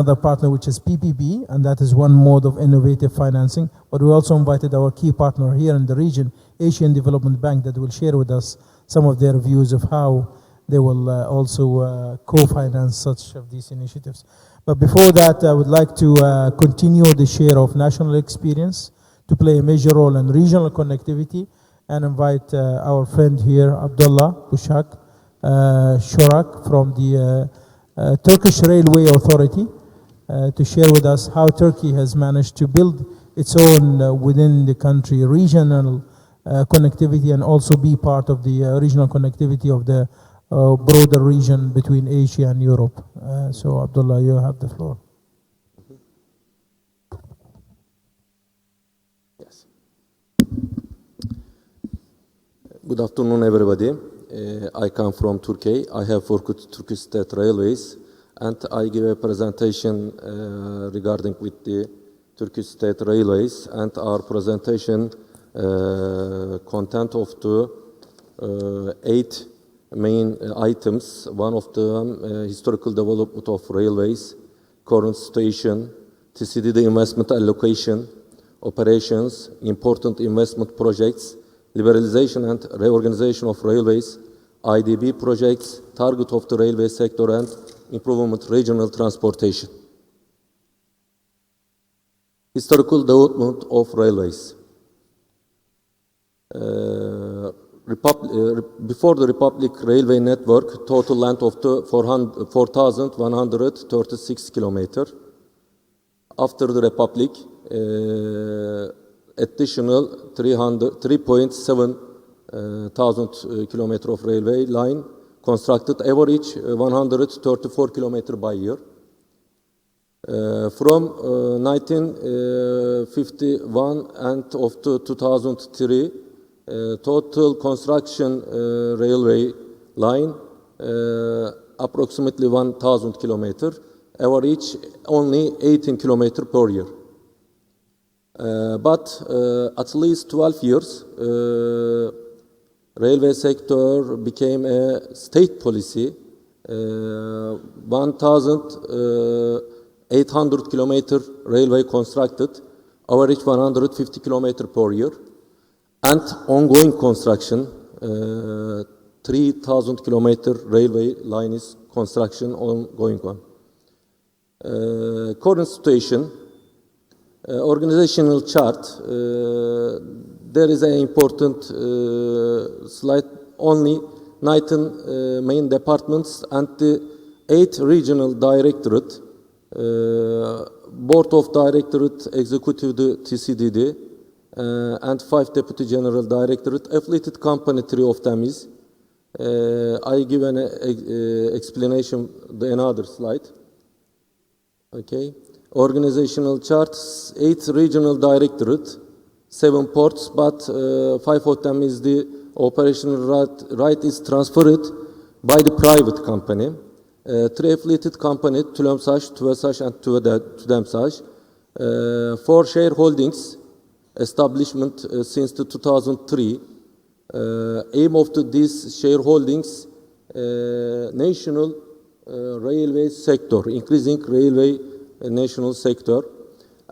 another partner, which is PPP, and that is one mode of innovative financing. But we also invited our key partner here in the region, Asian Development Bank, that will share with us some of their views of how they will also co-finance such of these initiatives. But before that, I would like to continue the share of national experience to play a major role in regional connectivity and invite our friend here, Abdullah Bushak Shorak from the Turkish Railway Authority to share with us how Turkey has managed to build its own within the country regional connectivity and also be part of the regional connectivity of the broader region between Asia and Europe. So Abdullah, you have the floor. Yes. Good afternoon, everybody. I come from Turkey. I have worked with Turkish State Railways, and I give a presentation regarding with the Turkish State Railways, and our presentation content of the 8 main items. One of them historical development of railways, current situation, TCDD investment allocation, operations, important investment projects, liberalization and reorganization of railways, IDB projects, target of the railway sector, and improvement regional transportation. Historical development of railways. Before the Republic Railway Network, total length of the 4,136 kilometers. After the Republic, additional 3.7 thousand kilometers of railway line constructed, average 134 kilometers by year. From 1951 and of 2003, total construction railway line approximately 1,000 kilometers, average only 18 kilometers per year. But at least 12 years, railway sector became a state policy. 1,800 kilometer railway constructed, average 150 kilometers per year, and ongoing construction. 3,000 kilometer railway line is construction ongoing one. Current situation. Organizational chart, there is an important slide, only 19 main departments and the 8 regional directorate, board of directorate, executive TCDD, and 5 deputy general directorate, affiliated company, 3 of them is. I give an explanation, another slide. Okay. Organizational charts, 8 regional directorate, 7 ports, but 5 of them is the operational right is transferred by the private company. 3 affiliated company, Tulemsash, Tuvesash, and Tudemsash. 4 shareholdings, establishment since the 2003. Aim of these shareholdings, national railway sector, increasing railway national sector,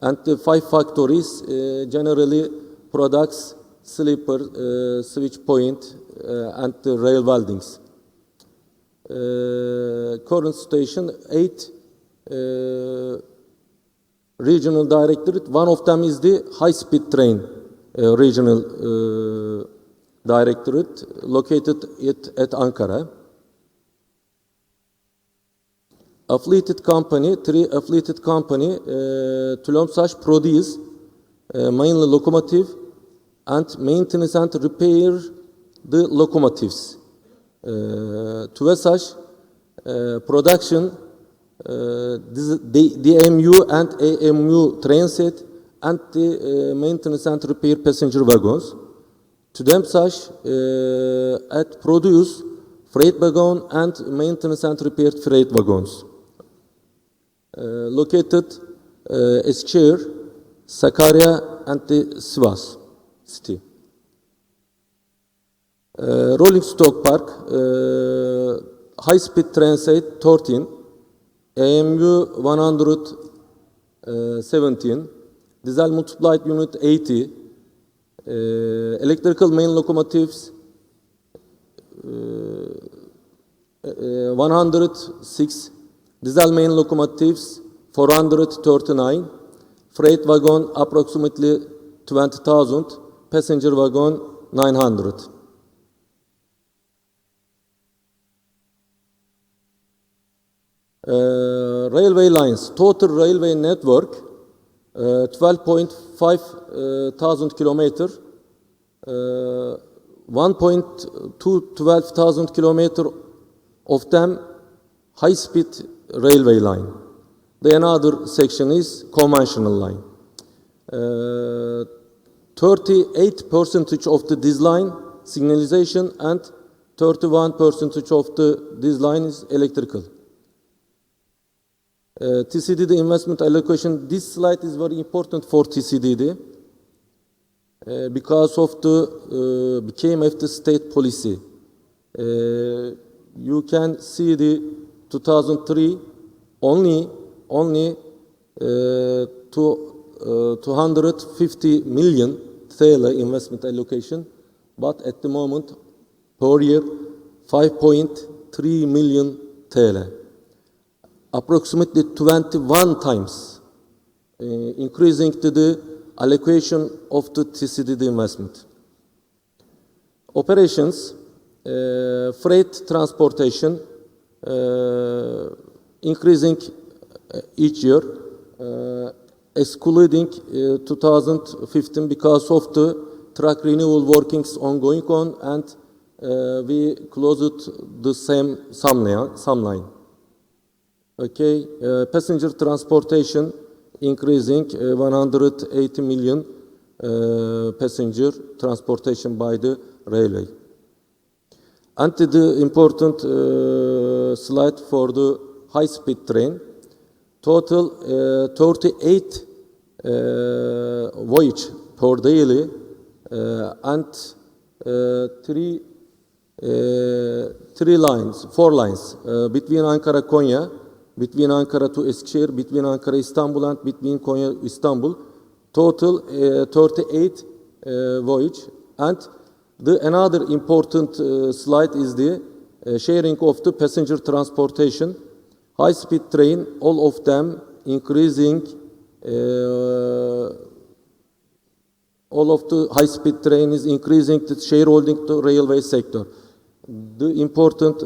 and the 5 factories generally products, sleeper, switch point, and the rail weldings. Current situation, 8 regional directorate. One of them is the high-speed train regional directorate, located at Ankara. Affiliated company, 3 affiliated company, Tulemsash produce mainly locomotive and maintenance and repair the locomotives. Tuvesash production, DMU and AMU train set and the maintenance and repair passenger wagons. Tudemsash at produce freight wagon and maintenance and repair freight wagons. Located Eskişehir, Sakarya, and the Sivas city. Rolling stock park, high-speed train set 13, AMU 117, diesel multiplied unit 80, electrical main locomotives 106, diesel main locomotives 439, freight wagon approximately 20,000, passenger wagon 900. Railway lines, total railway network 12.5 thousand kilometer, 1.212,000 kilometer of them high-speed railway line. The another section is conventional line. 38% of this line signalization and 31% of this line is electrical. TCDD investment allocation, this slide is very important for TCDD because of the became of the state policy. You can see the 2003 only 250 million TL investment allocation, but at the moment per year 5.3 million TL. Approximately 21 times increasing to the allocation of the TCDD investment. Operations, freight transportation increasing each year, excluding 2015 because of the track renewal workings ongoing on, and we closed the some line. Okay, passenger transportation increasing 180 million passenger transportation by the railway. And the important slide for the high-speed train, total 38 voyage per daily and four lines between Ankara Konya, between Ankara to Eskişehir, between Ankara Istanbul, and between Konya Istanbul. Total 38 voyage. And another important slide is the sharing of the passenger transportation. High-speed train, all of them increasing. All of the high-speed train is increasing the shareholding to railway sector. The important,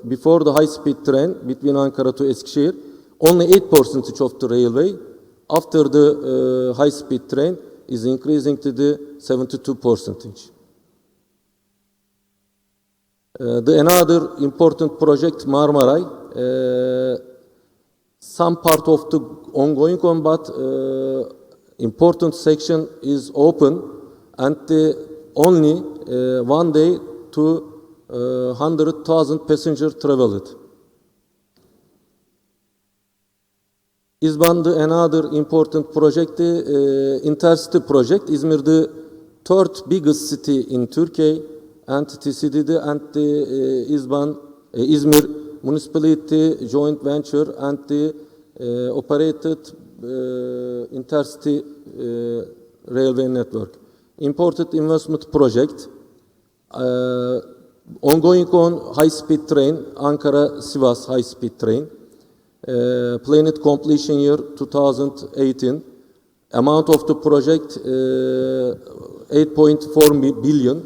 before the high-speed train between Ankara to Eskişehir, only 8% of the railway. After the high-speed train is increasing to the 72%. The another important project, Marmaray, some part of the ongoing on, but important section is open, and only one day to 100,000 passengers traveled. İzban'da another important project, Intercity project. İzmir, the third biggest city in Turkey, and TCDD and the İzmir municipality joint venture and the operated Intercity railway network. Important investment project. Ongoing on high-speed train, Ankara-Sivas high-speed train. Planned completion year 2018. Amount of the project 8.4 billion.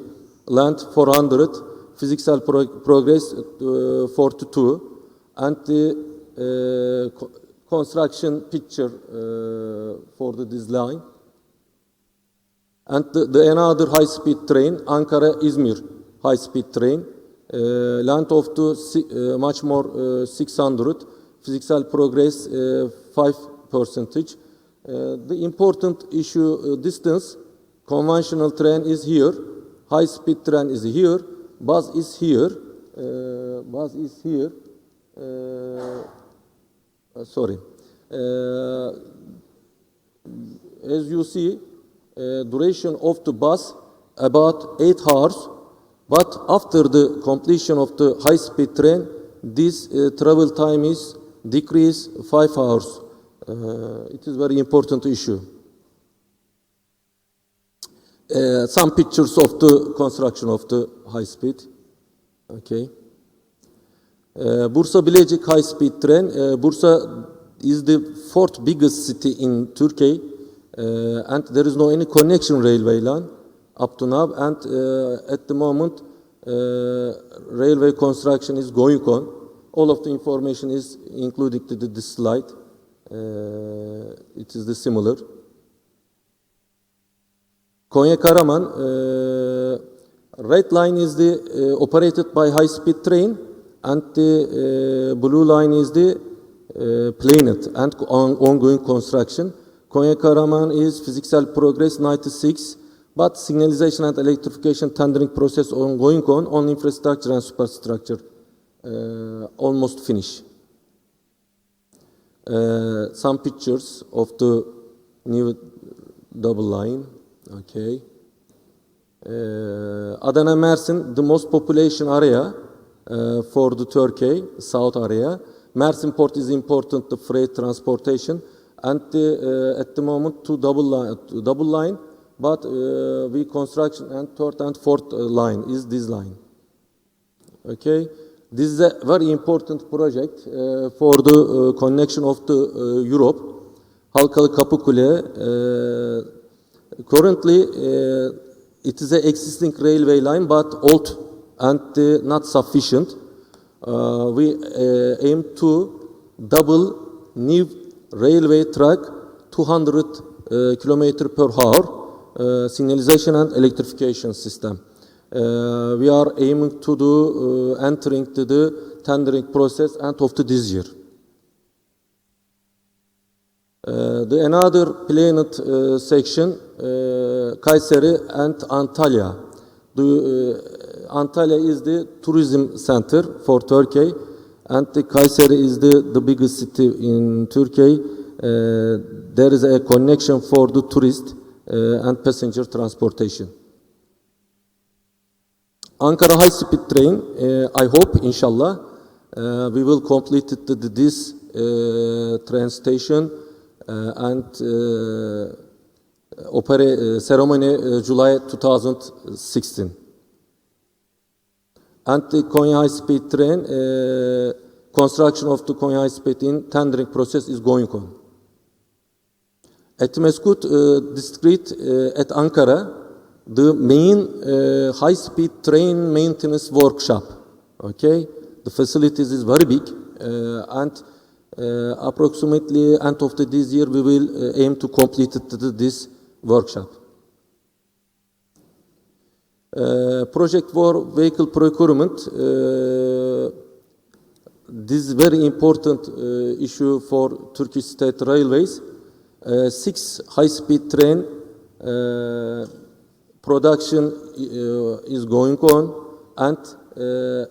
Land 400. Physical progress 42. And the construction picture for this line. And the another high-speed train, Ankara-İzmir high-speed train. Land of the much more 600. Physical progress 5%. The important issue distance, conventional train is here, high-speed train is here, bus is here, sorry. As you see, duration of the bus about 8 hours, but after the completion of the high-speed train, this travel time is decrease 5 hours. It is very important issue. Some pictures of the construction of the high speed. Okay. Bursa Bilecik high speed train. Bursa is the fourth biggest city in Turkey, and there is no any connection railway line up to now. And at the moment, railway construction is going on. All of the information is included to this slide. It is the similar. Konya Karaman, red line is the operated by high-speed train, and the blue line is the planet and ongoing construction. Konya Karaman is physical progress 96, but signalization and electrification tendering process ongoing on infrastructure and superstructure almost finished. Some pictures of the new double line. Okay. Adana Mersin, the most population area for the Turkey, south area. Mersin port is important to freight transportation, and at the moment double line, but we construction and third and fourth line is this line. Okay, this is a very important project for the connection of the Europe. Halkalı Kapıkule. Currently, it is an existing railway line, but old and not sufficient. We aim to double new railway track 200 km per hour, signalization and electrification system. We are aiming to do entering to the tendering process end of this year. The another planned section, Kayseri and Antalya. Antalya is the tourism center for Turkey, and the Kayseri is the biggest city in Turkey. There is a connection for the tourist and passenger transportation. Ankara high-speed train, I hope, inshallah, we will complete this train station and ceremony July 2016. And the Konya high-speed train, construction of the Konya high-speed in tendering process is going on. At Meskut district at Ankara, the main high-speed train maintenance workshop. Okay, the facilities is very big, and approximately end of this year we will aim to complete this workshop. Project for vehicle procurement. This is very important issue for Turkish State Railways. 6 high-speed train production is going on, and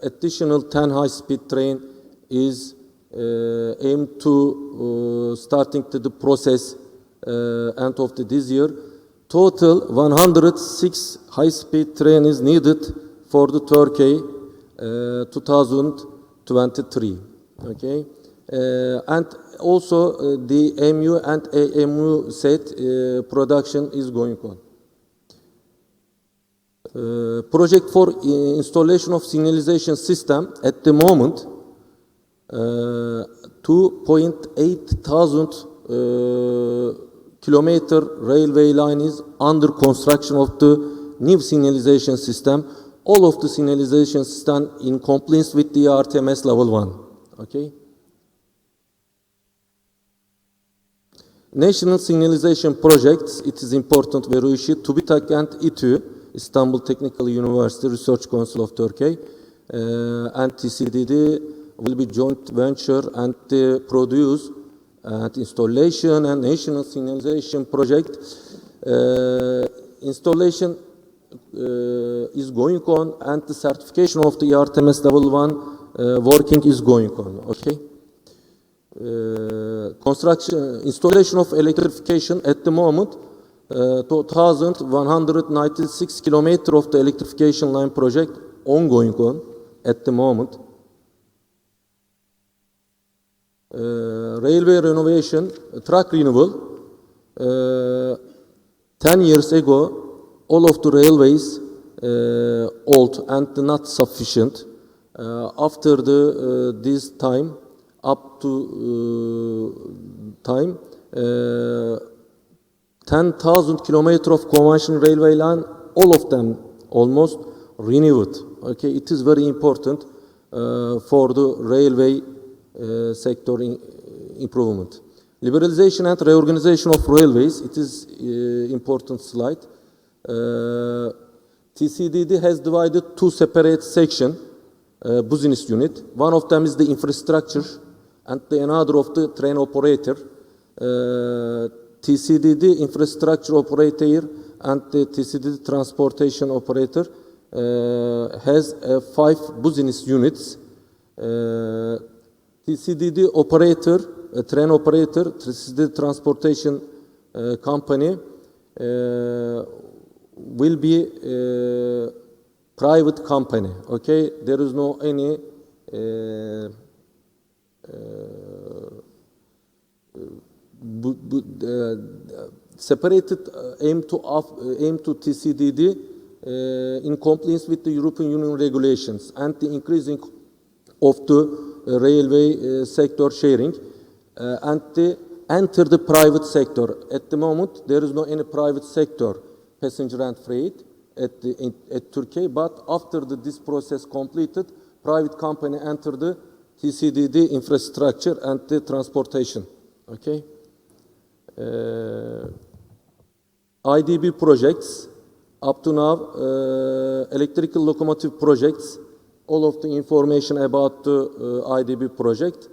additional 10 high-speed train is aimed to starting to the process end of this year. Total 106 high-speed train is needed for the Turkey 2023. Okay, and also the MU and AMU set production is going on. Project for installation of signalization system at the moment, 2.8 thousand kilometer railway line is under construction of the new signalization system. All of the signalization system in compliance with the RTMS level 1. Okay. National signalization projects, it is important very issue. TÜBİTAK and İTÜ, Istanbul Technical University Research Council of Turkey, and TCDD will be joint venture and produce and installation and national signalization project. Installation is going on, and the certification of the RTMS level 1 working is going on. Okay. Construction, installation of electrification at the moment, 2,196 kilometers of the electrification line project ongoing on at the moment. railway renovation, track renewal. 10 years ago, all of the railways old and not sufficient. After this time, up to time, 10,000 kilometers of conventional railway line, all of them almost renewed. Okay, it is very important for the railway sector improvement. Liberalization and reorganization of railways, it is important slide. TCDD has divided two separate sections, business unit. One of them is the infrastructure and the another of the train operator. TCDD infrastructure operator and the TCDD transportation operator has 5 business units. TCDD operator, train operator, TCDD transportation company will be private company. Okay, there is no any separated aim to TCDD in compliance with the European Union regulations and the increasing of the railway sector sharing and enter the private sector. At the moment, there is no any private sector passenger and freight at Turkey, but after this process completed, private company enter the TCDD infrastructure and the transportation. Okay. IDB projects, up to now, electrical locomotive projects, all of the information about the IDB project.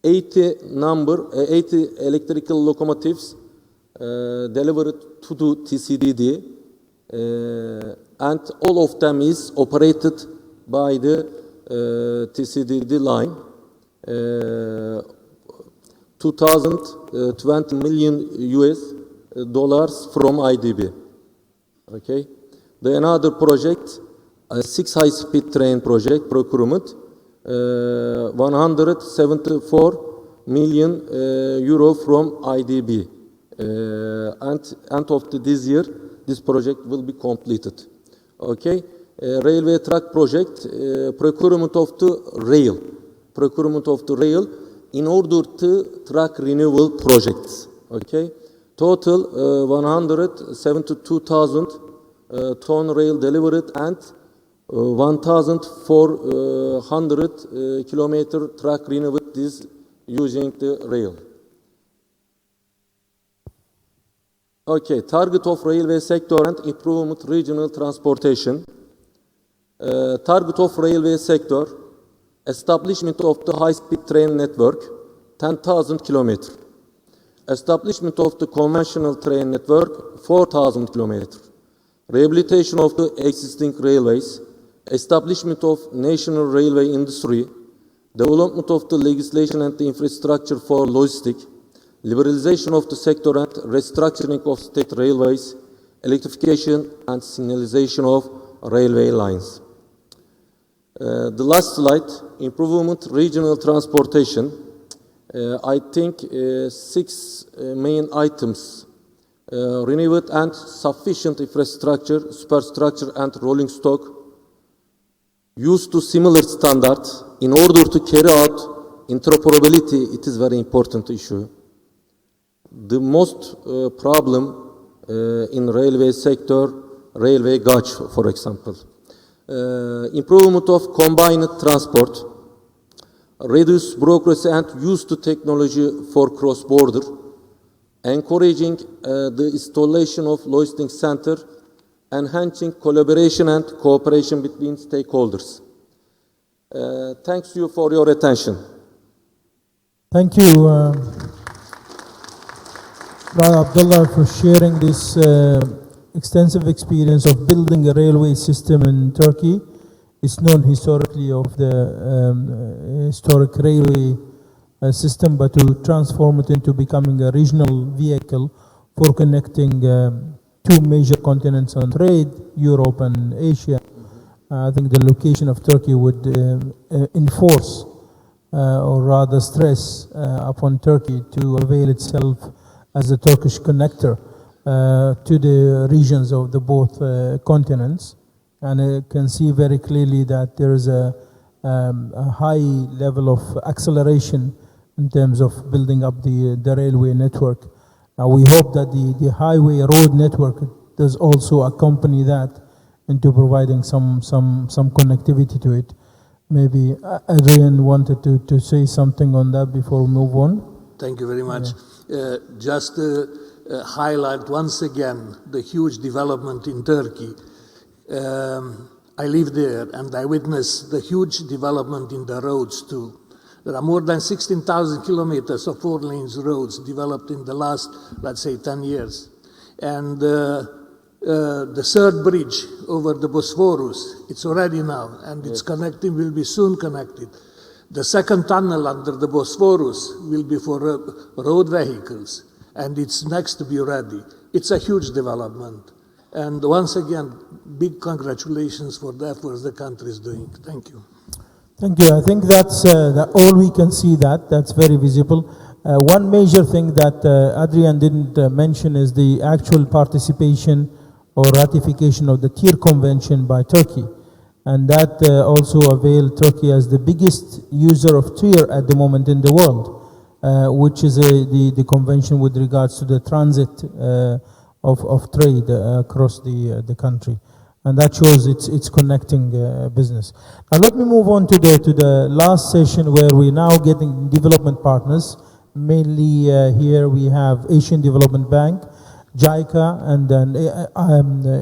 80 electrical locomotives delivered to the TCDD, and all of them is operated by the TCDD line. 2020 million US dollars from IDB. Okay. The another project, a 6 high-speed train project procurement, 174 million euro from IDB. And end of this year, this project will be completed. Okay. Railway track project, procurement of the rail. Procurement of the rail in order to track renewal projects. Okay. Total 172,000 ton rail delivered and 1,400 kilometer track renewed this using the rail. Okay, target of railway sector and improvement regional transportation. Target of railway sector, establishment of the high-speed train network, 10,000 kilometers. Establishment of the conventional train network, 4,000 kilometers. Rehabilitation of the existing railways, establishment of national railway industry, development of the legislation and the infrastructure for logistics, liberalization of the sector and restructuring of state railways, electrification and signalization of railway lines. The last slide, improvement regional transportation. I think 6 main items. Renewed and sufficient infrastructure, superstructure and rolling stock. Used to similar standards in order to carry out interoperability, it is very important issue. The most problem in railway sector, railway gauge, for example. Improvement of combined transport, reduce bureaucracy and use to technology for cross-border, encouraging the installation of logistics center, enhancing collaboration and cooperation between stakeholders. Thanks you for your attention. Thank you, Brother Abdullah, for sharing this extensive experience of building a railway system in Turkey. It's known historically of the historic railway system, but to transform it into becoming a regional vehicle for connecting 2 major continents on trade, Europe and Asia. I think the location of Turkey would enforce or rather stress upon Turkey to avail itself as a Turkish connector to the regions of the both continents. And I can see very clearly that there is a high level of acceleration in terms of building up the railway network. Now we hope that the highway road network does also accompany that into providing some connectivity to it. Maybe Adrian wanted to say something on that before we move on. Thank you very much. Just to highlight once again the huge development in Turkey. I live there and I witnessed the huge development in the roads too. There are more than 16,000 kilometers of 4 lanes roads developed in the last, let's say, 10 years. And the third bridge over the Bosphorus, it's already now, and it's connecting, will be soon connected. The second tunnel under the Bosphorus will be for road vehicles, and it's next to be ready. It's a huge development. And once again, big congratulations for the efforts the country is doing. Thank you. Thank you. I think that's all we can see that's very visible. One major thing that Adrian didn't mention is the actual participation or ratification of the TIR Convention by Turkey. And that also availed Turkey as the biggest user of TIR at the moment in the world, which is the convention with regards to the transit of trade across the country. And that shows it's connecting business. Now let me move on to the last session where we're now getting development partners. Mainly here we have Asian Development Bank, JICA, and then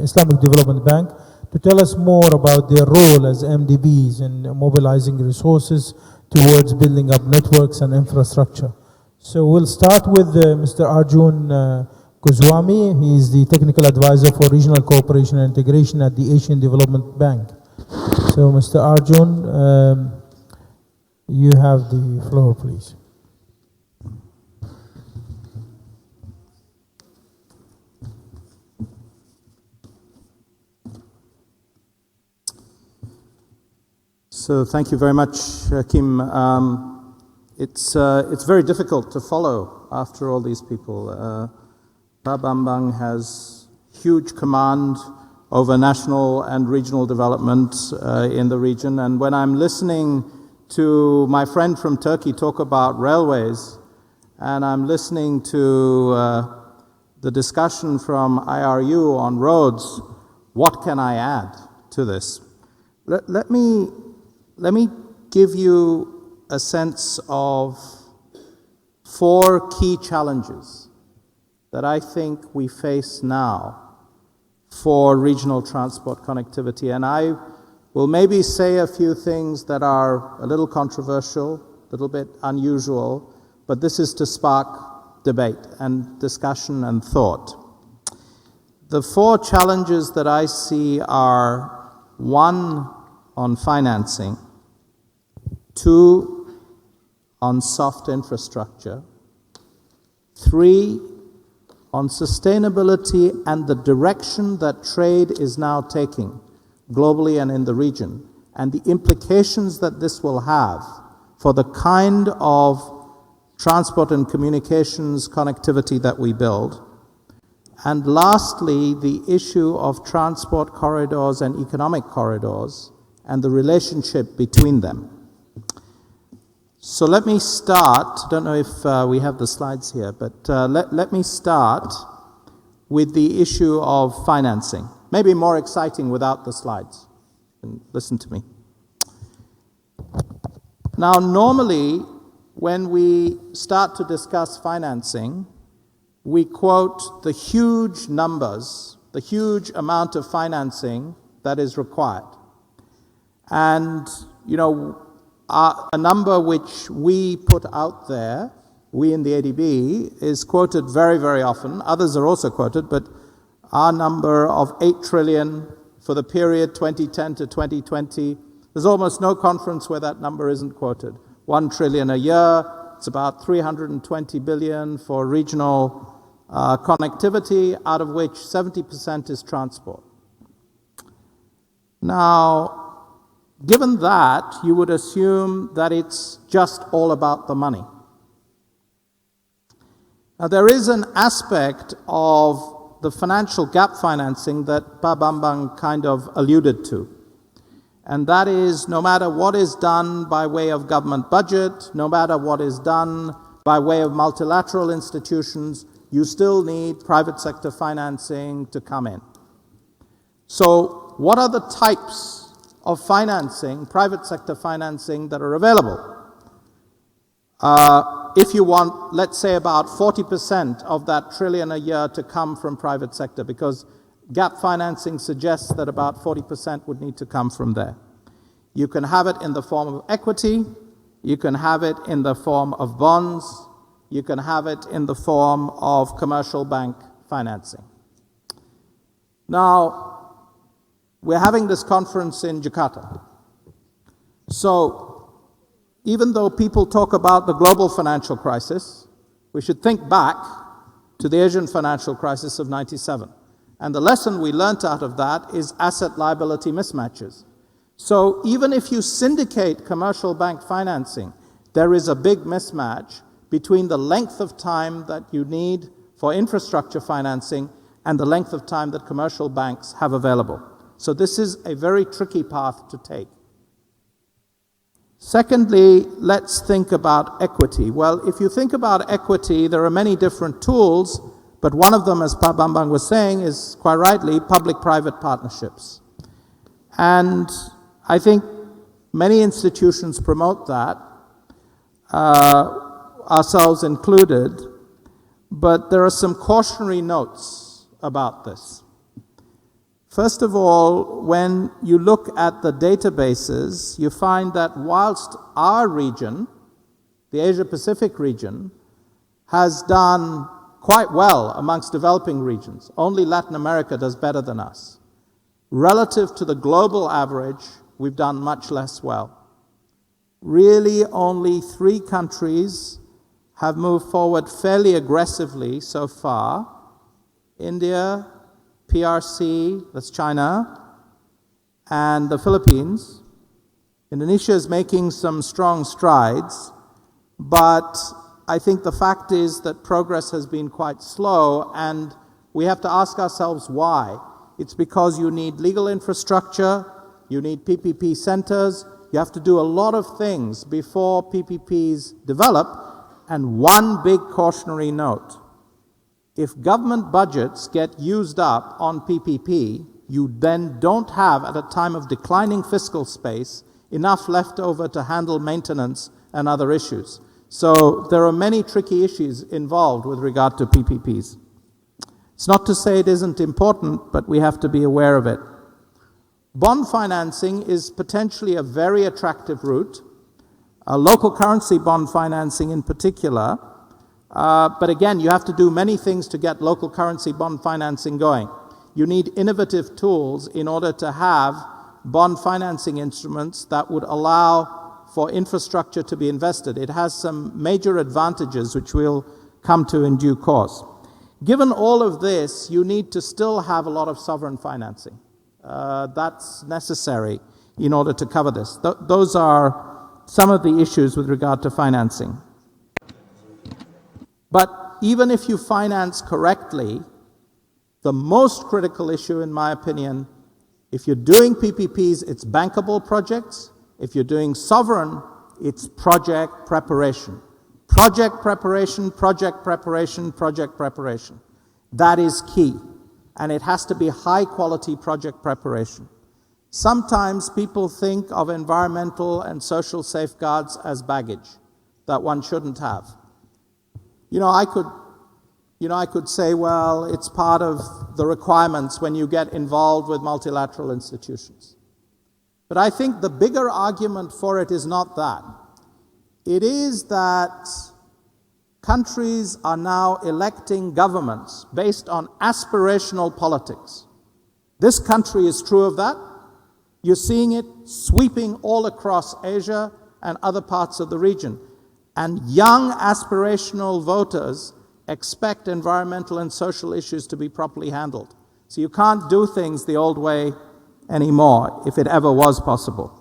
Islamic Development Bank to tell us more about their role as MDBs in mobilizing resources towards building up networks and infrastructure. So we'll start with Mr. Arjun Goswami. He is the Technical Advisor for Regional Cooperation and Integration at the Asian Development Bank. So Mr. Arjun, you have the floor, please. So thank you very much, Kim. It's very difficult to follow after all these people. Bambang has huge command over national and regional development in the region. And when I'm listening to my friend from Turkey talk about railways, and I'm listening to the discussion from IRU on roads, what can I add to this? Let me give you a sense of 4 key challenges that I think we face now for regional transport connectivity. And I will maybe say a few things that are a little controversial, a little bit unusual, but this is to spark debate and discussion and thought. The 4 challenges that I see are 1, on financing, 2, on soft infrastructure, 3, on sustainability and the direction that trade is now taking globally and in the region, and the implications that this will have for the kind of transport and communications connectivity that we build. And lastly, the issue of transport corridors and economic corridors and the relationship between them. So let me start, I don't know if we have the slides here, but let me start with the issue of financing. Maybe more exciting without the slides. And listen to me. Now, normally, when we start to discuss financing, we quote the huge numbers, the huge amount of financing that is required. And, you know, a number which we put out there, we in the ADB, is quoted very, very often. Others are also quoted, but our number of 8 trillion for the period 2010 to 2020, there's almost no conference where that number isn't quoted. 1 trillion a year, it's about 320 billion for regional connectivity, out of which 70% is transport. Now, Given that, you would assume that it's just all about the money. Now, there is an aspect of the financial gap financing that Pa Bambang kind of alluded to. And that is, no matter what is done by way of government budget, no matter what is done by way of multilateral institutions, you still need private sector financing to come in. So, what are the types of financing, private sector financing, that are available? If you want, let's say, about 40% of that trillion a year to come from private sector, because gap financing suggests that about 40% would need to come from there. You can have it in the form of equity, you can have it in the form of bonds, you can have it in the form of commercial bank financing. Now, we're having this conference in Jakarta. So, even though people talk about the global financial crisis, we should think back to the Asian financial crisis of '97. And the lesson we learnt out of that is asset-liability mismatches. So even if you syndicate commercial bank financing, there is a big mismatch between the length of time that you need for infrastructure financing and the length of time that commercial banks have available. So this is a very tricky path to take. Secondly, let's think about equity. Well, if you think about equity, there are many different tools, but one of them, as Pa Bambang was saying, is quite rightly public-private partnerships. And I think many institutions promote that, ourselves included, but there are some cautionary notes about this. First of all, when you look at the databases, you find that whilst our region, the Asia-Pacific region, has done quite well amongst developing regions, only Latin America does better than us. Relative to the global average, we've done much less well. Really, only 3 countries have moved forward fairly aggressively so far: India, PRC, that's China, and the Philippines. Indonesia is making some strong strides, but I think the fact is that progress has been quite slow, and we have to ask ourselves why. It's because you need legal infrastructure, you need PPP centers, you have to do a lot of things before PPPs develop. And one big cautionary note: if government budgets get used up on PPP, you then don't have, at a time of declining fiscal space, enough left over to handle maintenance and other issues. So there are many tricky issues involved with regard to PPPs. It's not to say it isn't important, but we have to be aware of it. Bond financing is potentially a very attractive route, local currency bond financing in particular. But again, you have to do many things to get local currency bond financing going. You need innovative tools in order to have bond financing instruments that would allow for infrastructure to be invested. It has some major advantages which we'll come to in due course. Given all of this, you need to still have a lot of sovereign financing. That's necessary in order to cover this. Those are some of the issues with regard to financing. But even if you finance correctly, the most critical issue, in my opinion, if you're doing PPPs, it's bankable projects. If you're doing sovereign, it's project preparation. Project preparation, project preparation, project preparation. That is key. And it has to be high-quality project preparation. Sometimes people think of environmental and social safeguards as baggage that one shouldn't have. I could say, well, it's part of the requirements when you get involved with multilateral institutions. But I think the bigger argument for it is not that. It is that countries are now electing governments based on aspirational politics. This country is true of that. You're seeing it sweeping all across Asia and other parts of the region. And young aspirational voters expect environmental and social issues to be properly handled. So you can't do things the old way anymore, if it ever was possible.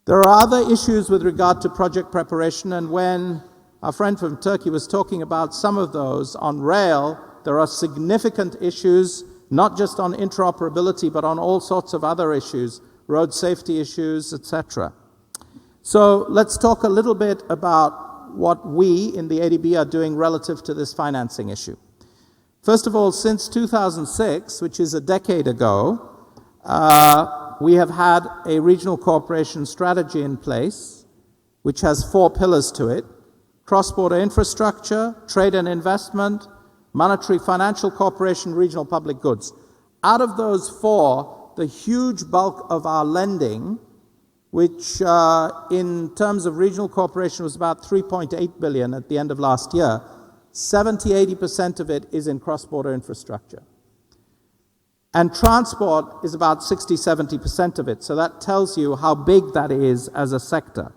There are other issues with regard to project preparation, and when our friend from Turkey was talking about some of those on rail, there are significant issues, not just on interoperability, but on all sorts of other issues, road safety issues, etc. So let's talk a little bit about what we in the ADB are doing relative to this financing issue. First of all, since 2006, which is a decade ago, we have had a regional cooperation strategy in place, which has 4 pillars to it: cross-border infrastructure, trade and investment, monetary financial cooperation, regional public goods. Out of those 4, the huge bulk of our lending, which in terms of regional cooperation was about 3.8 billion at the end of last year, 70-80% of it is in cross-border infrastructure. And transport is about 60-70% of it, so that tells you how big that is as a sector.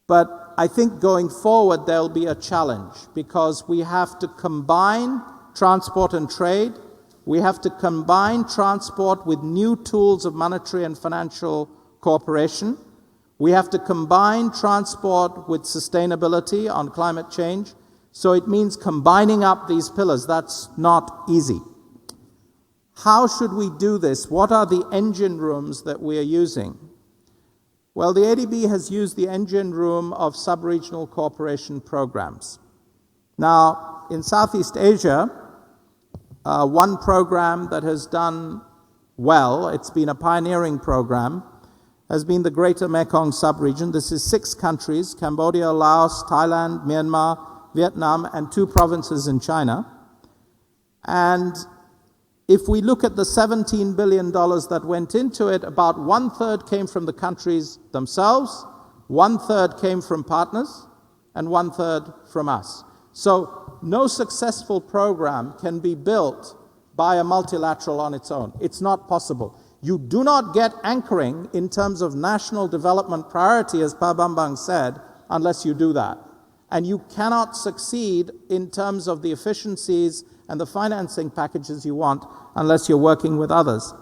But I think going forward there'll be a challenge, because we have to combine transport and trade. We have to combine transport with new tools of monetary and financial cooperation. We have to combine transport with sustainability on climate change. So it means combining up these pillars. That's not easy. How should we do this? What are the engine rooms that we are using? Well, the ADB has used the engine room of sub-regional cooperation programs. Now, in Southeast Asia, one program that has done well, it's been a pioneering program, has been the Greater Mekong sub-region. This is 6 countries: Cambodia, Laos, Thailand, Myanmar, Vietnam, and 2 provinces in China. And if we look at the $17 billion that went into it, about 1/3 came from the countries themselves, 1/3 came from partners, and 1/3 from us. So no successful program can be built by a multilateral on its own. It's not possible. You do not get anchoring in terms of national development priority, as Pa Bambang said, unless you do that. And you cannot succeed in terms of the efficiencies and the financing packages you want unless you're working with others.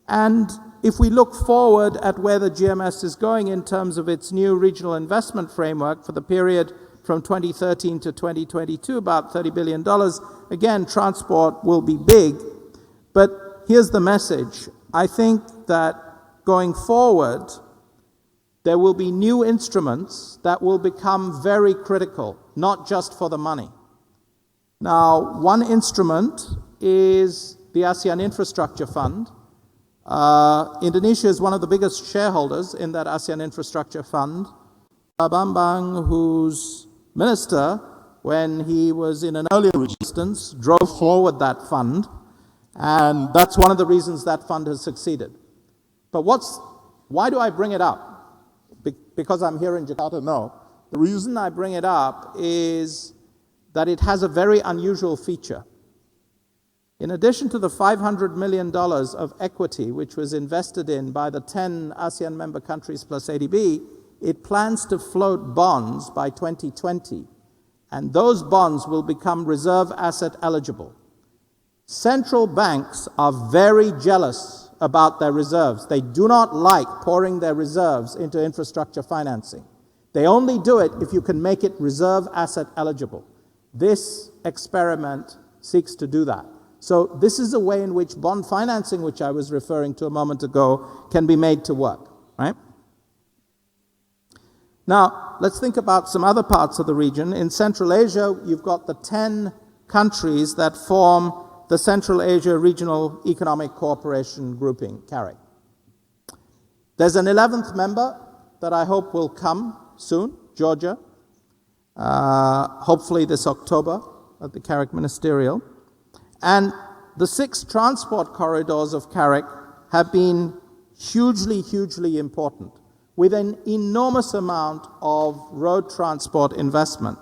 And if we look forward at where the GMS is going in terms of its new regional investment framework for the period from 2013 to 2022, about $30 billion, again, transport will be big. But here's the message. I think that going forward, there will be new instruments that will become very critical, not just for the money. Now, one instrument is the ASEAN Infrastructure Fund. Indonesia is one of the biggest shareholders in that ASEAN Infrastructure Fund. Pa Bambang, who's minister, when he was in an earlier instance, drove forward that fund, and that's one of the reasons that fund has succeeded. But why do I bring it up? Because I'm here in Jakarta? No. The reason I bring it up is that it has a very unusual feature. In addition to the $500 million of equity which was invested in by the 10 ASEAN member countries plus ADB, it plans to float bonds by 2020, and those bonds will become reserve asset eligible. Central banks are very jealous about their reserves. They do not like pouring their reserves into infrastructure financing. They only do it if you can make it reserve asset eligible. This experiment seeks to do that. So this is a way in which bond financing, which I was referring to a moment ago, can be made to work, right? Now, let's think about some other parts of the region. In Central Asia, you've got the 10 countries that form the Central Asia Regional Economic Cooperation Grouping, CAREC. There's an 11th member that I hope will come soon, Georgia, hopefully this October at the CAREC Ministerial. And the 6 transport corridors of CAREC have been hugely, hugely important, with an enormous amount of road transport investment.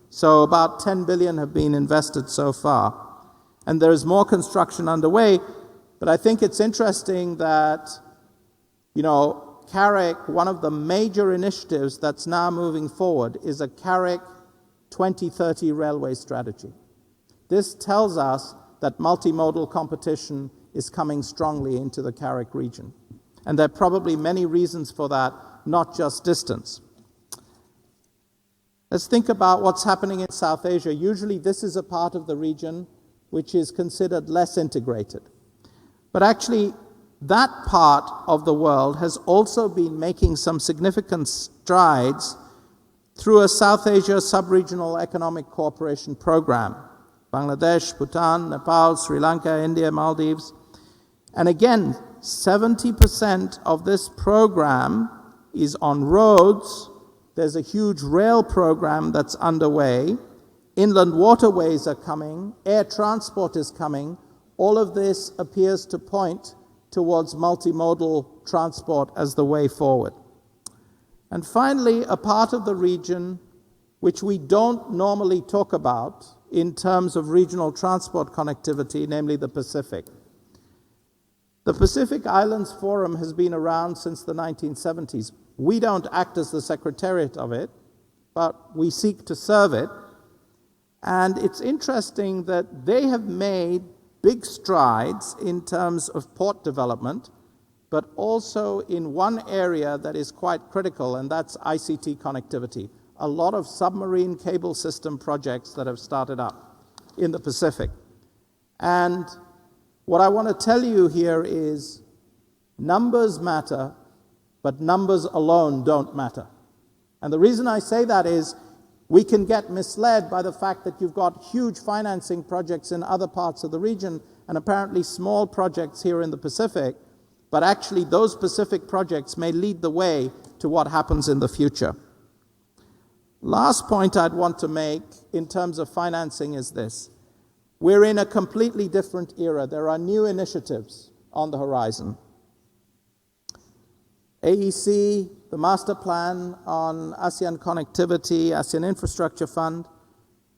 So about 10 billion have been invested so far. And there is more construction underway, but I think it's interesting that, CAREC, one of the major initiatives that's now moving forward is a CAREC 2030 railway strategy. This tells us that multimodal competition is coming strongly into the CAREC region. And there are probably many reasons for that, not just distance. Let's think about what's happening in South Asia. Usually this is a part of the region which is considered less integrated. But actually, that part of the world has also been making some significant strides through a South Asia Sub-Regional Economic Cooperation Program. Bangladesh, Bhutan, Nepal, Sri Lanka, India, Maldives. And again, 70% of this program is on roads. There's a huge rail program that's underway. Inland waterways are coming. Air transport is coming. All of this appears to point towards multimodal transport as the way forward. And finally, a part of the region which we don't normally talk about in terms of regional transport connectivity, namely the Pacific. The Pacific Islands Forum has been around since the 1970s. We don't act as the secretariat of it, but we seek to serve it. And it's interesting that they have made big strides in terms of port development, but also in one area that is quite critical, and that's ICT connectivity. A lot of submarine cable system projects that have started up in the Pacific. And what I want to tell you here is numbers matter, but numbers alone don't matter. And the reason I say that is we can get misled by the fact that you've got huge financing projects in other parts of the region and apparently small projects here in the Pacific, but actually those Pacific projects may lead the way to what happens in the future. Last point I'd want to make in terms of financing is this. We're in a completely different era. There are new initiatives on the horizon. AEC, the Master Plan on ASEAN Connectivity, ASEAN Infrastructure Fund,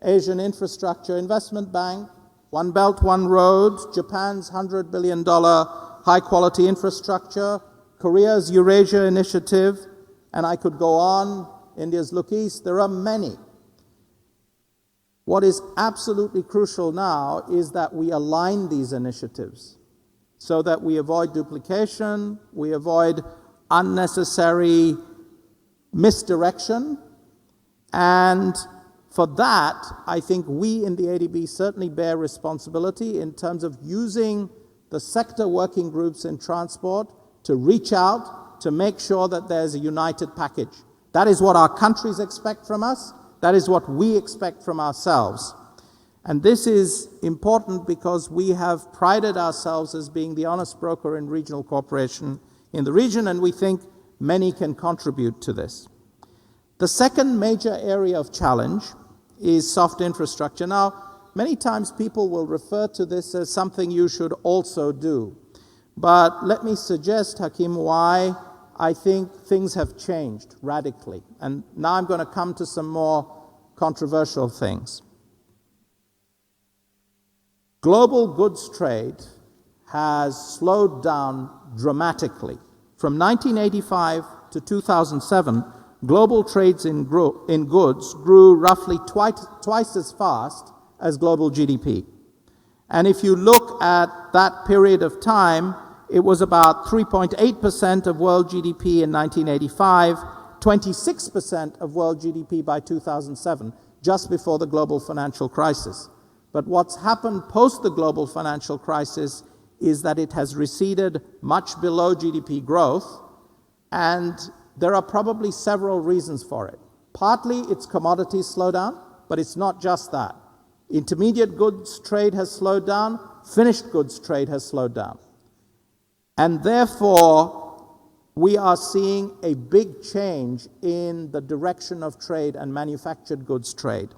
Asian Infrastructure Investment Bank, One Belt, One Road, Japan's $100 billion high-quality infrastructure, Korea's Eurasia Initiative, and I could go on, India's Look East. There are many. What is absolutely crucial now is that we align these initiatives so that we avoid duplication, we avoid unnecessary misdirection, and for that, I think we in the ADB certainly bear responsibility in terms of using the sector working groups in transport to reach out to make sure that there's a united package. That is what our countries expect from us. That is what we expect from ourselves. And this is important because we have prided ourselves as being the honest broker in regional cooperation in the region, and we think many can contribute to this. The second major area of challenge is soft infrastructure. Now, many times people will refer to this as something you should also do. But let me suggest, Hakim, why I think things have changed radically. And now I'm going to come to some more controversial things. Global goods trade has slowed down dramatically. From 1985 to 2007, global trades in goods grew roughly twice as fast as global GDP. And if you look at that period of time, it was about 3.8% of world GDP in 1985, 26% of world GDP by 2007, just before the global financial crisis. But what's happened post the global financial crisis is that it has receded much below GDP growth, and there are probably several reasons for it. Partly it's commodities slowdown, but it's not just that. Intermediate goods trade has slowed down, finished goods trade has slowed down. And therefore, we are seeing a big change in the direction of trade and manufactured goods trade.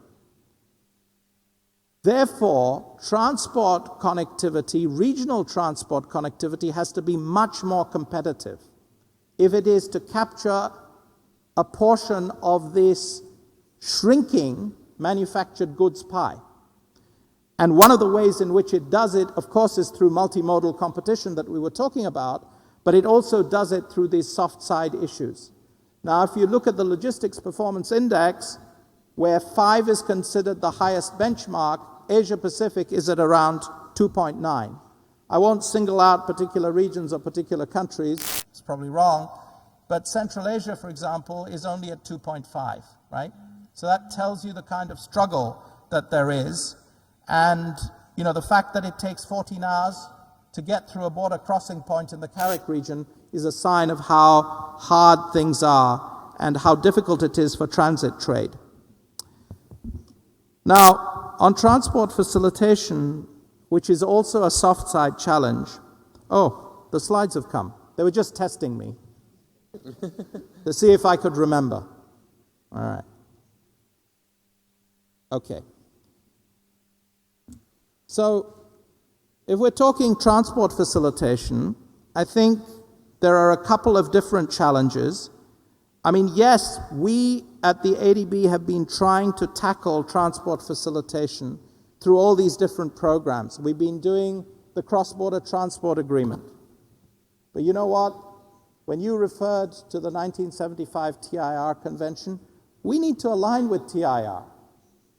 Therefore, transport connectivity, regional transport connectivity, has to be much more competitive if it is to capture a portion of this shrinking manufactured goods pie. And one of the ways in which it does it, of course, is through multimodal competition that we were talking about, but it also does it through these soft side issues. Now, if you look at the Logistics Performance Index, where 5 is considered the highest benchmark, Asia Pacific is at around 2.9. I won't single out particular regions or particular countries, It's probably wrong. But Central Asia, for example, is only at 2.5, right? So that tells you the kind of struggle that there is. And, you know, the fact that it takes 14 hours to get through a border crossing point in the Carrick region is a sign of how hard things are and how difficult it is for transit trade. Now, on transport facilitation, which is also a soft side challenge. Oh, the slides have come. They were just testing me to see if I could remember. All right. Okay. So, if we're talking transport facilitation, I think there are a couple of different challenges. I mean, yes, we at the ADB have been trying to tackle transport facilitation through all these different programs. We've been doing the cross-border transport agreement. But you know what? When you referred to the 1975 TIR convention, we need to align with TIR.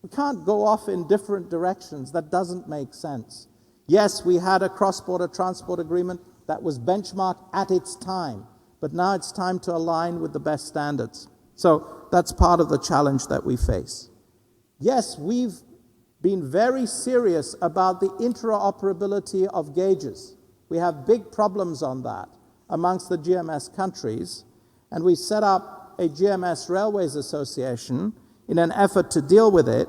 We can't go off in different directions. That doesn't make sense. Yes, we had a cross-border transport agreement that was benchmarked at its time, but now it's time to align with the best standards. So that's part of the challenge that we face. Yes, we've been very serious about the interoperability of gauges. We have big problems on that amongst the GMS countries, and we set up a GMS Railways Association in an effort to deal with it.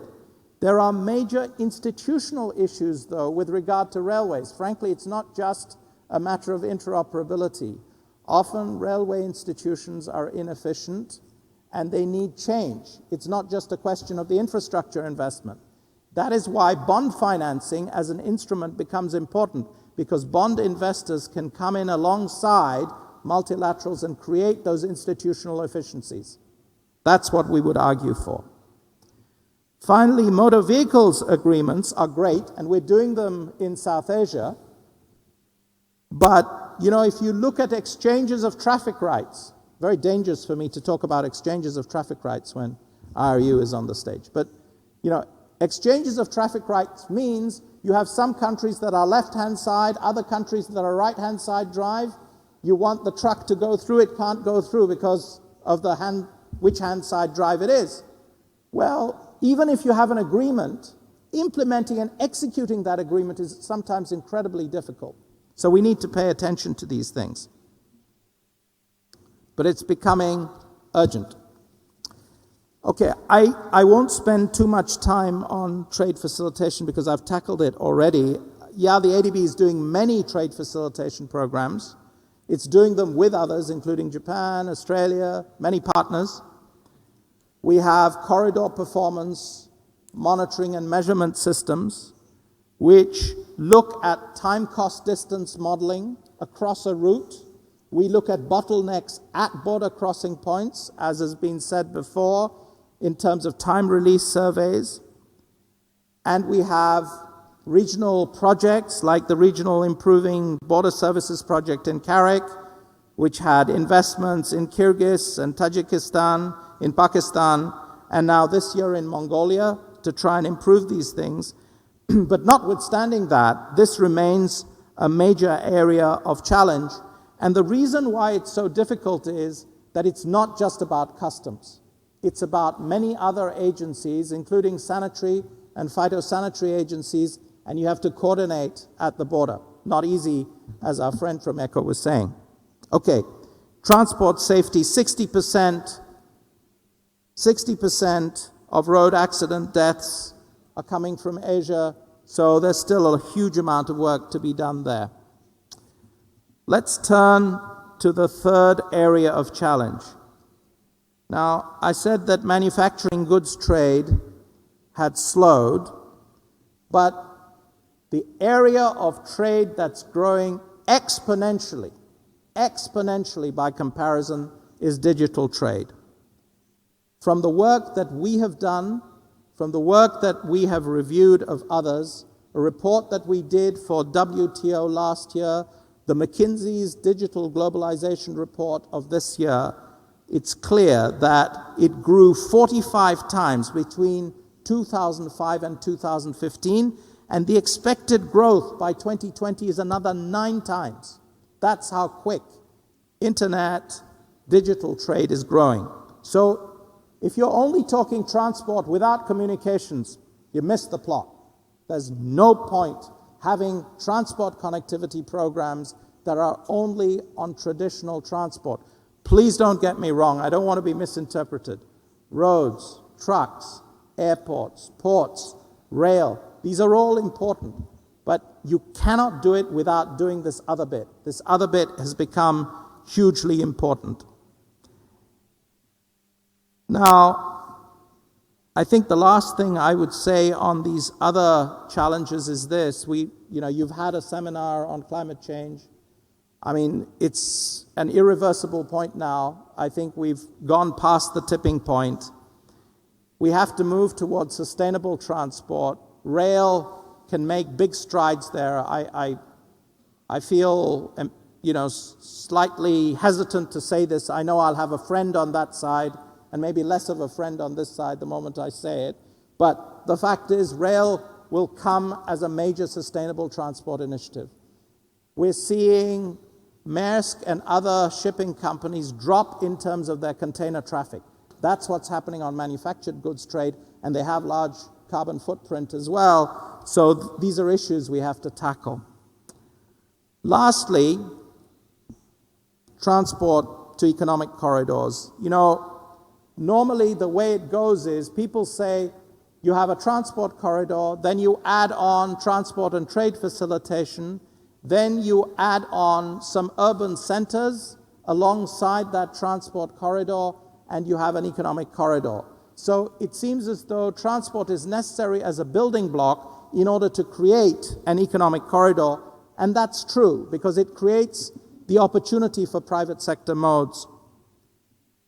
There are major institutional issues, though, with regard to railways. Frankly, it's not just a matter of interoperability. Often, railway institutions are inefficient, and they need change. It's not just a question of the infrastructure investment. That is why bond financing as an instrument becomes important, because bond investors can come in alongside multilaterals and create those institutional efficiencies. That's what we would argue for. Finally, motor vehicles agreements are great, and we're doing them in South Asia. But, you know, if you look at exchanges of traffic rights, very dangerous for me to talk about exchanges of traffic rights when IRU is on the stage. But, you know, exchanges of traffic rights means you have some countries that are left-hand side, other countries that are right-hand side drive. You want the truck to go through, it can't go through because of which hand side drive it is. Well, even if you have an agreement, implementing and executing that agreement is sometimes incredibly difficult. So we need to pay attention to these things. But it's becoming urgent. Okay, I won't spend too much time on trade facilitation because I've tackled it already. Yeah, the ADB is doing many trade facilitation programs. It's doing them with others, including Japan, Australia, many partners. We have corridor performance monitoring and measurement systems which look at time cost distance modeling across a route. We look at bottlenecks at border crossing points, as has been said before, in terms of time release surveys. And we have regional projects like the Regional Improving Border Services Project in Carrick, which had investments in Kyrgyz and Tajikistan, in Pakistan, and now this year in Mongolia to try and improve these things. But notwithstanding that, this remains a major area of challenge. And the reason why it's so difficult is that it's not just about customs. It's about many other agencies, including sanitary and phytosanitary agencies, and you have to coordinate at the border. Not easy, as our friend from ECHO was saying. Okay, transport safety, 60% of road accident deaths are coming from Asia, so there's still a huge amount of work to be done there. Let's turn to the third area of challenge. Now, I said that manufacturing goods trade had slowed, but the area of trade that's growing exponentially by comparison is digital trade. From the work that we have done, from the work that we have reviewed of others, a report that we did for WTO last year, the McKinsey's Digital Globalization Report of this year, it's clear that it grew 45 times between 2005 and 2015, and the expected growth by 2020 is another 9 times. That's how quick internet, digital trade is growing. So if you're only talking transport without communications, you miss the plot. There's no point having transport connectivity programs that are only on traditional transport. Please don't get me wrong. I don't want to be misinterpreted. Roads, trucks, airports, ports, rail, these are all important. But you cannot do it without doing this other bit. This other bit has become hugely important. Now, I think the last thing I would say on these other challenges is this. You've had a seminar on climate change. I mean, it's an irreversible point now. I think we've gone past the tipping point. We have to move towards sustainable transport. Rail can make big strides there. I feel, slightly hesitant to say this. I know I'll have a friend on that side and maybe less of a friend on this side the moment I say it. But the fact is, rail will come as a major sustainable transport initiative. We're seeing Maersk and other shipping companies drop in terms of their container traffic. That's what's happening on manufactured goods trade, and they have large carbon footprint as well. So these are issues we have to tackle. Lastly, transport to economic corridors. Normally the way it goes is people say you have a transport corridor, then you add on transport and trade facilitation, then you add on some urban centers alongside that transport corridor, and you have an economic corridor. So it seems as though transport is necessary as a building block in order to create an economic corridor, and that's true because it creates the opportunity for private sector modes.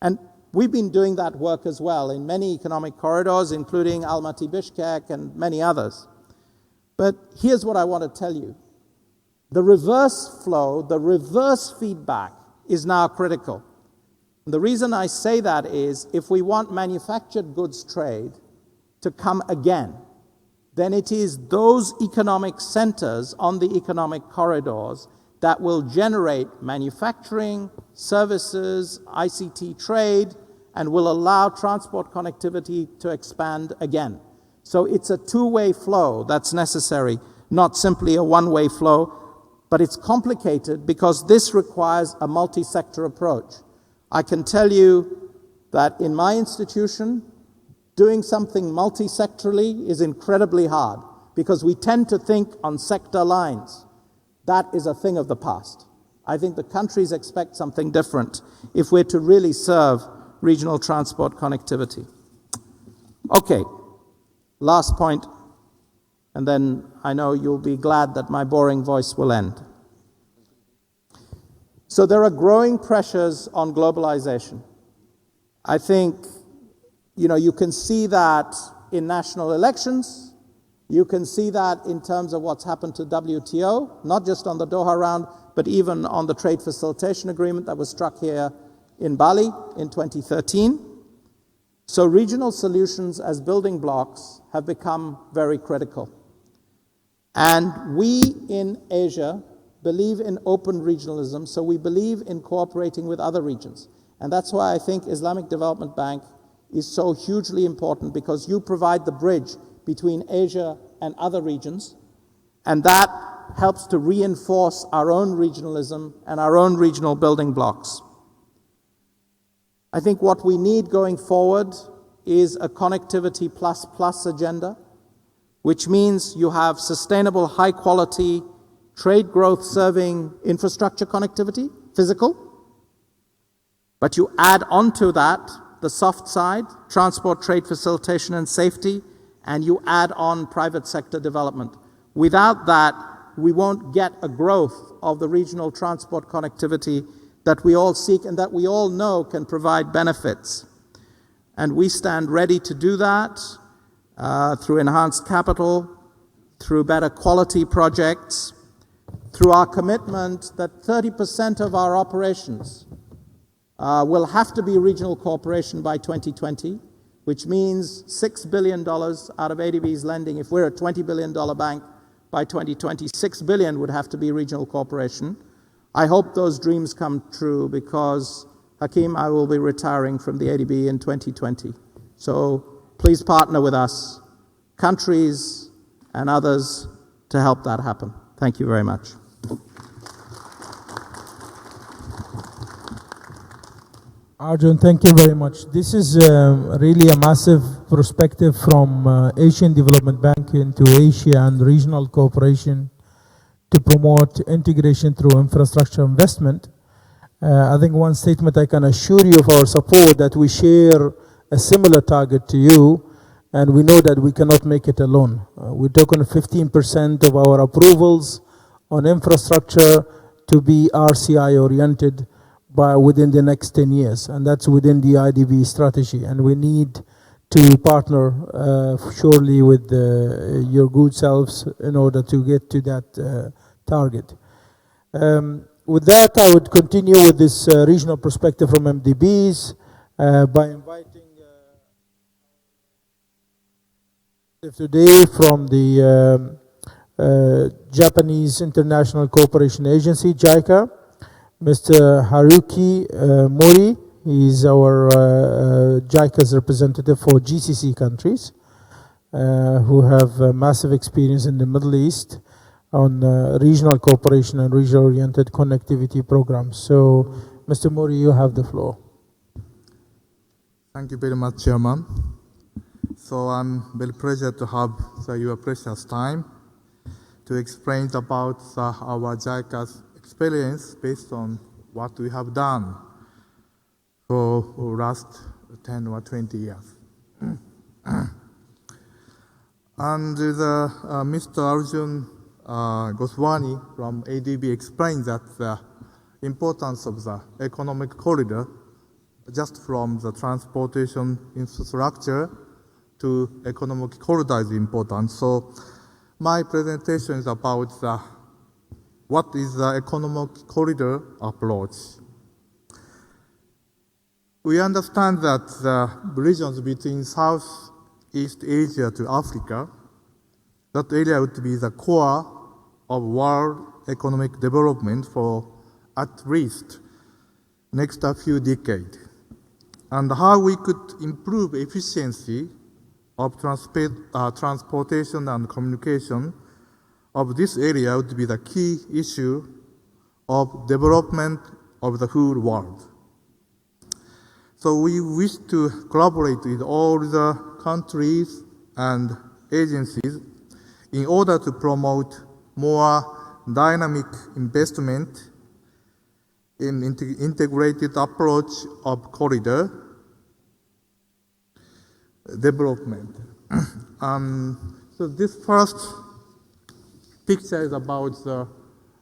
And we've been doing that work as well in many economic corridors, including Almaty-Bishkek and many others. But here's what I want to tell you. The reverse flow, the reverse feedback is now critical. The reason I say that is if we want manufactured goods trade to come again, then it is those economic centers on the economic corridors that will generate manufacturing, services, ICT trade, and will allow transport connectivity to expand again. So it's a two-way flow that's necessary, not simply a one-way flow, but it's complicated because this requires a multi-sector approach. I can tell you that in my institution, doing something multi-sectorally is incredibly hard because we tend to think on sector lines. That is a thing of the past. I think the countries expect something different if we're to really serve regional transport connectivity. Okay, last point, and then I know you'll be glad that my boring voice will end. So there are growing pressures on globalization. I think, you can see that in national elections. You can see that in terms of what's happened to WTO, not just on the Doha round, but even on the trade facilitation agreement that was struck here in Bali in 2013. So regional solutions as building blocks have become very critical. And we in Asia believe in open regionalism, so we believe in cooperating with other regions. And that's why I think Islamic Development Bank is so hugely important, because you provide the bridge between Asia and other regions, and that helps to reinforce our own regionalism and our own regional building blocks. I think what we need going forward is a connectivity plus agenda, which means you have sustainable, high-quality, trade growth serving infrastructure connectivity, physical, but you add onto that the soft side, transport, trade facilitation and safety, and you add on private sector development. Without that, we won't get a growth of the regional transport connectivity that we all seek and that we all know can provide benefits. And we stand ready to do that through enhanced capital, through better quality projects, through our commitment that 30% of our operations will have to be regional cooperation by 2020, which means $6 billion out of ADB's lending. If we're a $20 billion bank, by 2020, $6 billion would have to be regional cooperation. I hope those dreams come true because, Hakeem, I will be retiring from the ADB in 2020. So please partner with us, countries and others, to help that happen. Thank you very much. Arjun, thank you very much. This is really a massive perspective from Asian Development Bank into Asia and regional cooperation to promote integration through infrastructure investment. I think one statement I can assure you of our support, that we share a similar target to you, and we know that we cannot make it alone. We're talking 15% of our approvals on infrastructure to be RCI oriented by within the next 10 years, and that's within the IDB strategy. And we need to partner surely with your good selves in order to get to that target. With that, I would continue with this regional perspective from MDBs by inviting today from the Japanese International Cooperation Agency, JICA, Mr. Haruki Mori. He is our JICA's representative for GCC countries who have massive experience in the Middle East on regional cooperation and regional-oriented connectivity programs. So, Mr. Mori, you have the floor. Thank you very much, Chairman. So I'm very pleased to have your precious time to explain about our JICA's experience based on what we have done for last 10 or 20 years. And Mr. Arjun Goswami from ADB explained that the importance of the economic corridor just from the transportation infrastructure to economic corridor is important. So my presentation is about what is the economic corridor approach. We understand that the regions between Southeast Asia to Africa, that area would be the core of world economic development for at least next few decades. And how we could improve efficiency of transportation and communication of this area would be the key issue of development of the whole world. So we wish to collaborate with all the countries and agencies in order to promote more dynamic investment in integrated approach of corridor development. So this first picture is about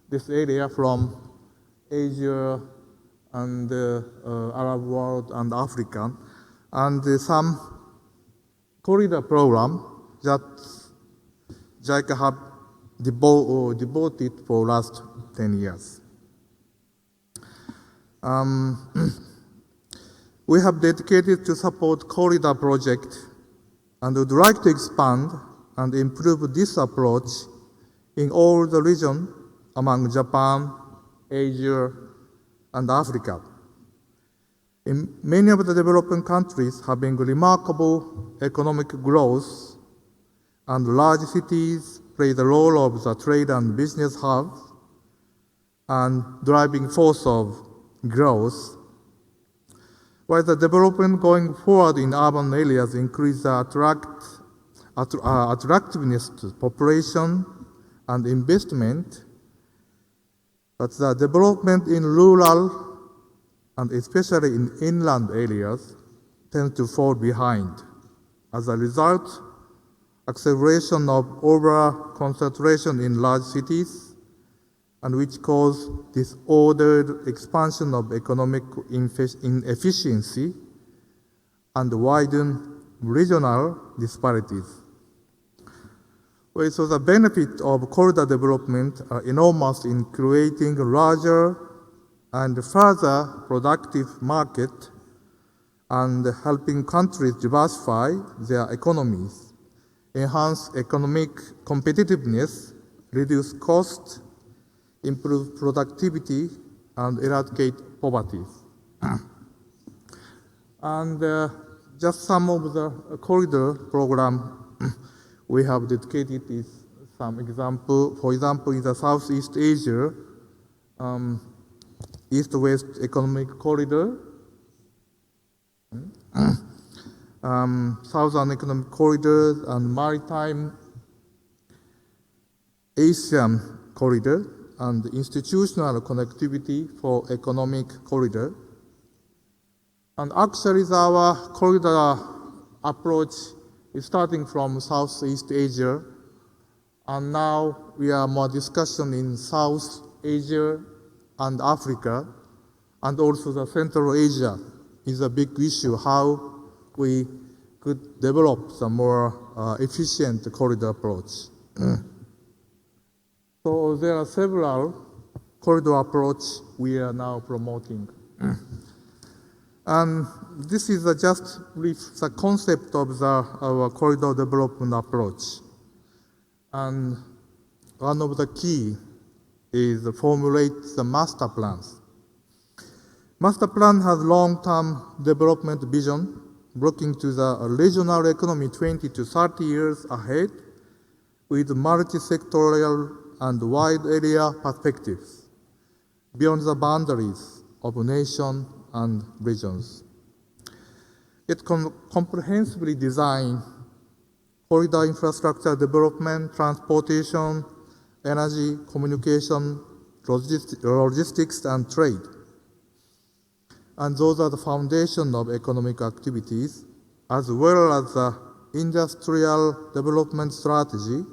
this area from Asia and Arab world and Africa, and some corridor program that JICA have devoted for last 10 years. We have dedicated to support corridor project and would like to expand and improve this approach in all the region among Japan, Asia, and Africa. In many of the developing countries having remarkable economic growth, and large cities play the role of the trade and business hub and driving force of growth, while the development going forward in urban areas increase the attractiveness to population and investment, but the development in rural and especially in inland areas tend to fall behind. As a result, acceleration of over-concentration in large cities, and which cause disordered expansion of economic inefficiency and widen regional disparities. So the benefit of corridor development are enormous in creating a larger and further productive market and helping countries diversify their economies, enhance economic competitiveness, reduce costs, improve productivity, and eradicate poverty. And just some of the corridor program we have dedicated is some example. For example, in the Southeast Asia, East-West Economic Corridor, Southern Economic Corridor, and Maritime Asian Corridor, and institutional connectivity for economic corridor. And actually, our corridor approach is starting from Southeast Asia, and now we are more discussion in South Asia and Africa, and also the Central Asia is a big issue, how we could develop some more efficient corridor approach. So there are several corridor approach we are now promoting. And this is just the concept of our corridor development approach. And one of the key is to formulate the master plans. Master plan has long-term development vision, looking to the regional economy 20 to 30 years ahead with multi-sectorial and wide area perspectives beyond the boundaries of nation and regions. It comprehensively designs corridor infrastructure development, transportation, energy, communication, logistics, and trade. And those are the foundation of economic activities, as well as the industrial development strategy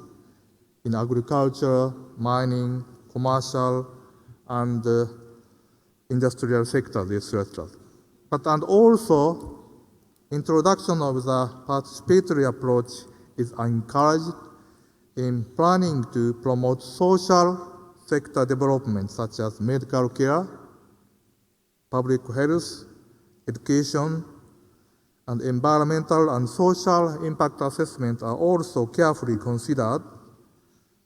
in agriculture, mining, commercial, and industrial sectors, etc. And also, introduction of the participatory approach is encouraged in planning to promote social sector development, such as medical care, public health, education, and environmental and social impact assessment are also carefully considered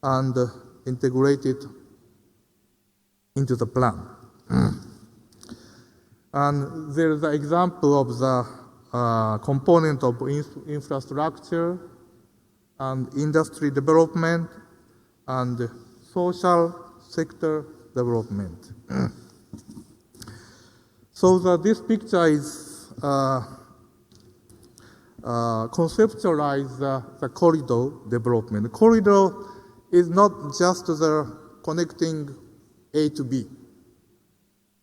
and integrated into the plan. And there is an example of the component of infrastructure and industry development and social sector development. So this picture is conceptualize the corridor development. The corridor is not just the connecting A to B.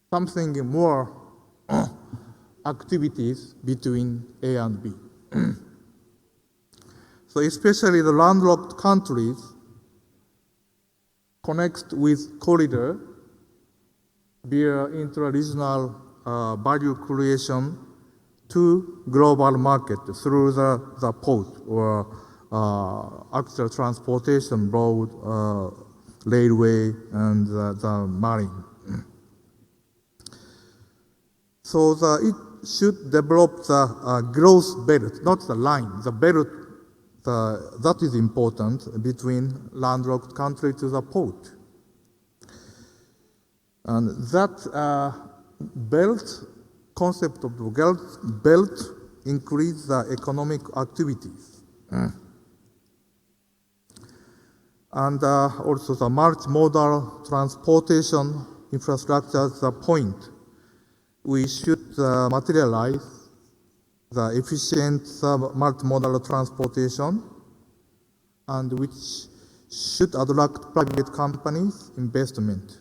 Something more activities between A and B. So especially the landlocked countries connect with corridor via intra-regional value creation to global market through the port or actual transportation road, railway, and the marine. So it should develop the growth belt, not the line, the belt that is important between landlocked country to the port. And that belt, concept of the belt, increase the economic activities. And also the multimodal transportation infrastructure is the point. We should materialize the efficient multimodal transportation, and which should attract private companies' investment.